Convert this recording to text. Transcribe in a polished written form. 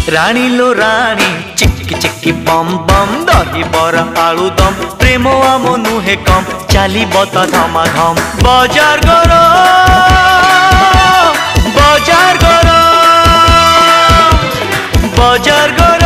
राणी लो राणी चिक्की चिक्की बम बम दही बरा आलू दम प्रेम आम नुहे कम चाली बता धमा धम बाजार गरम बाजार गरम बाजार गरम।